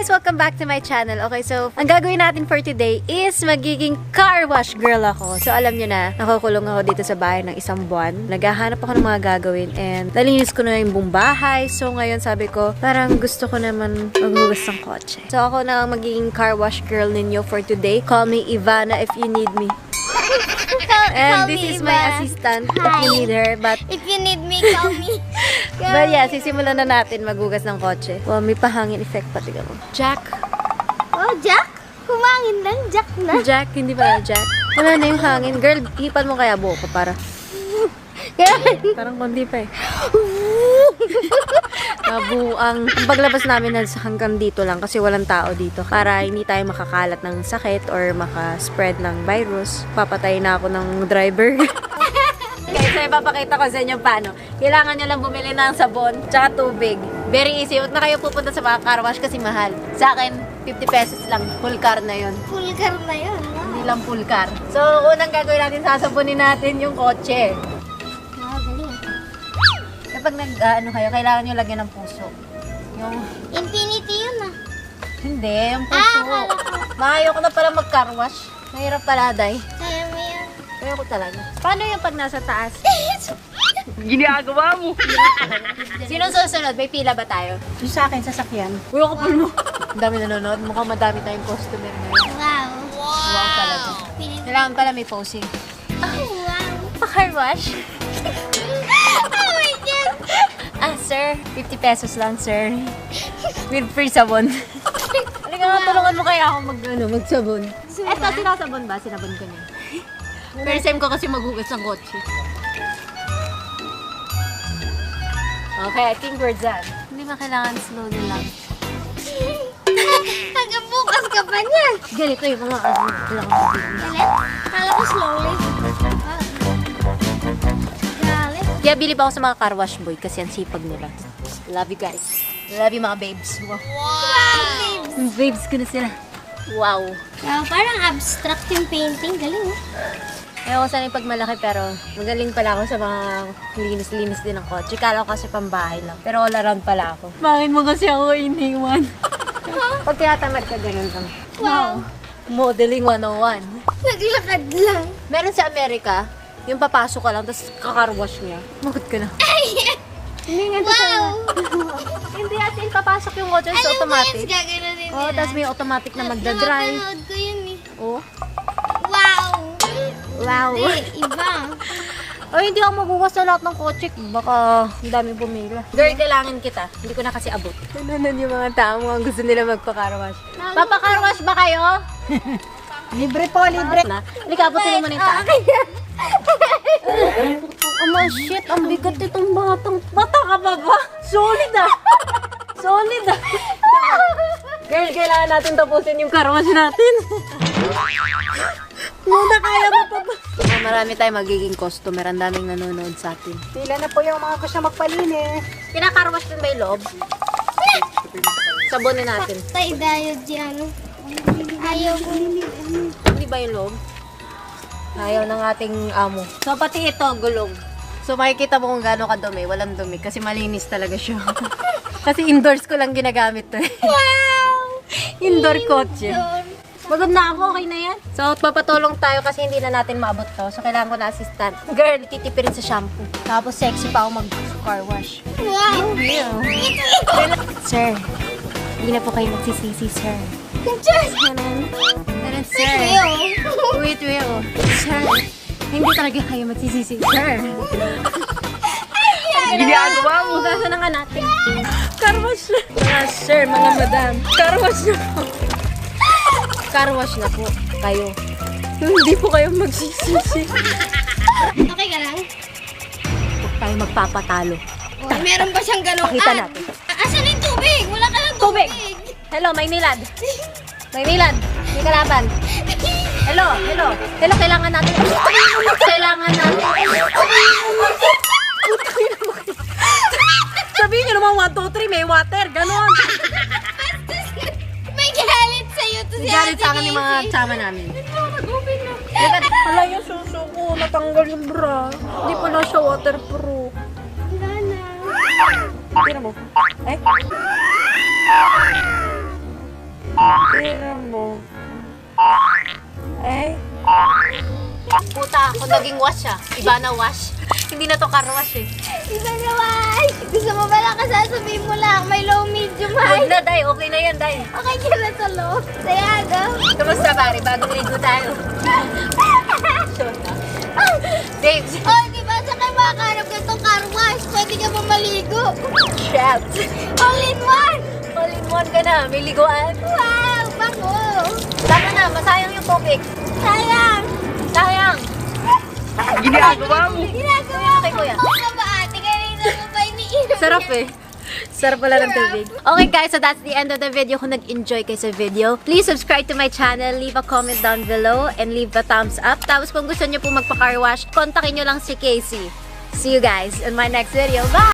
guys! Welcome back to my channel. Okay, so ang gagawin natin for today is magiging car wash girl ako. So alam nyo na, nakakulong ako dito sa bahay ng isang buwan. Naghahanap ako ng mga gagawin and nalinis ko na yung buong bahay. So ngayon sabi ko, parang gusto ko naman maghugas ng kotse. So ako na ang magiging car wash girl ninyo for today. Call me Ivana if you need me. And this is my assistant if you need her. But if you need me, call me. but yeah, sisimulan na natin maghugas ng kotse. Wow, may pahangin effect pati ka mo. Jack. Oh, Jack? Kumangin lang, Jack na. Jack, hindi ba Jack? Wala na yung hangin. Girl, hipan mo kaya buhok ko para. Parang kundi pa eh. Nabuang. Ang paglabas namin hanggang dito lang kasi walang tao dito. Para hindi tayo makakalat ng sakit or makaspread ng virus. Papatay na ako ng driver. Okay, so ipapakita ko sa inyo paano. Kailangan nyo lang bumili ng sabon tsaka tubig. Very easy. Huwag na kayo pupunta sa mga car wash kasi mahal. Sa akin, 50 pesos lang. Full car na yun. Full car na yun. Hindi lang full car. So, unang gagawin natin, sasabunin natin yung kotse. Kapag ano kayo, kailangan nyo lagyan ng puso. Yung... Infinity yun ah. Hindi, yung puso. Maayo ko na pala mag-car wash. Mahirap pala, day. Kaya mo yan. Kaya ko talaga. Paano yung pag nasa taas? Ginagawa mo. Sino susunod? May pila ba tayo? Yung sa akin, sasakyan. Uy, ako pa mo. Ang dami nanonood. Mukhang madami tayong customer ngayon. Wow. Wow talaga. Kailangan pala may posing. Oh, wow. Pa-car wash? Oh my God. Ah, sir. 50 pesos lang, sir. With free sabon. Halika nga, tulungan mo kaya ako magsabon. Eto, sinasabon ba? Sinabon ko niya. First time ko kasi maghugas ng kotse. Okay, I think we're done. Hindi ba kailangan slowly lang? Hanggang bukas ka pa niya. Ganito yung mga Galit? Kala ko slowly. Galit. Kaya bilib ako sa mga car wash boy kasi ang sipag nila. Love you guys. Love you mga babes. Wow. Babes ko na sila. Wow. Wow, parang abstract yung painting. Galing oh. Ayaw ko sana yung pagmalaki pero magaling pala ako sa mga linis-linis din ng kotse. Kala ko kasi pambahay lang. Pero all around pala ako. Bakit mo kasi ako iniwan? Pag tinatamad ka, ganun lang. Wow. Modeling 101. Naglakad lang. Meron sa Amerika, yung papasok ka lang, tapos kakarwash niya. Magot ka na. Hindi nga Wow. Hindi atin papasok yung kotse sa Alam mo yan, automatic. gagano'n din Oo, tapos may automatic na magdadrive. Napapanood ko yun eh. Oo. Wow. Wow. Hindi, iba. Ay, hindi ako magbukas sa lahat ng kotse. Baka ang daming pumila. Girl, kailangan kita. Hindi ko na kasi abot. Nanan yung mga tao mo ang gusto nila magpa-carwash. Papa-carwash ba kayo? Libre po, libre. Halika, abutin mo na yung tao. Oh, shit. Ang bigat itong batang. Bata ka ba ba? Solid ah. Solid ah. Girl, kailangan natin tapusin yung carwash natin. Muna kaya mo pa ba? Marami tayong magiging customer. Ang daming nanonood sa atin. Pila na po yung mga gusto magpalinis. Pinakarwash din ba yung loob? Sabonin natin. Tay, diode yan. Ayaw ko. Hindi ba yung loob? Ayaw ng ating amo. So, pati ito, gulong. So, makikita mo kung gaano kadumi. Walang dumi kasi malinis talaga siya. Kasi indoors ko lang ginagamit to. Wow! Indoor kotse. Magod na ako, okay na yan. So, papatulong tayo kasi hindi na natin maabot to. So, kailangan ko na assistant. Girl, titipirin sa shampoo. Tapos, sexy pa ako mag-car wash. Wow! Sir, hindi na po kayo magsisisi, sir. Just! Ganun, sir. Wait. Sir, hindi talaga kayo magsisisi, sir. Ginagawa mo. Hugasan na nga natin. Car wash na. Mga sir, mga madam. Car wash na po. Car wash na po kayo. Hindi po kayo magsisisi. Okay ka lang? Huwag tayo magpapatalo. Oh, meron pa siyang ganong Pakita natin. Asan yung tubig? Wala ka ng tubig. Hello, may nilad. May nilad. May kalaban. Hello. Kailangan natin. Sabihin nyo naman 1, 2, 3, may water. Ganon. May galit sa'yo to si Galit sa akin Ate yung mga Casey. tsama namin. Mag-open na. Hala yung suso ko. Natanggal yung bra. Hindi pala siya waterproof. Wala na. Tira mo. Ay. Kung naging wash siya. Iba na wash. Hindi na to car wash eh. Iba naman. Gusto mo ba lang kasasabihin mo lang? May low, medium, Huwag high. na, Day. Okay na yan, Day. Okay ka na sa low. Sayago. Kamusta, pare? Bagong ligo tayo. James. Oh, di ba? Sa kayo makakarap ka itong car wash. Pwede ka pa maligo. Shit. All in one. All in one ka na. May liguan. Wow, bango. Tama na. Masayang yung tubig. Sayang. Sayang. Ginagawa mo. Ginagawa Okay, kuya. ko nga ba ate? Kanina mo pa iniinom. Sarap eh. Sarap pala ng tubig. Okay guys, so that's the end of the video. Kung nag-enjoy kayo sa video, please subscribe to my channel, leave a comment down below, and leave a thumbs up. Tapos kung gusto nyo po magpa-car wash, kontakin nyo lang si Casey. See you guys in my next video. Bye!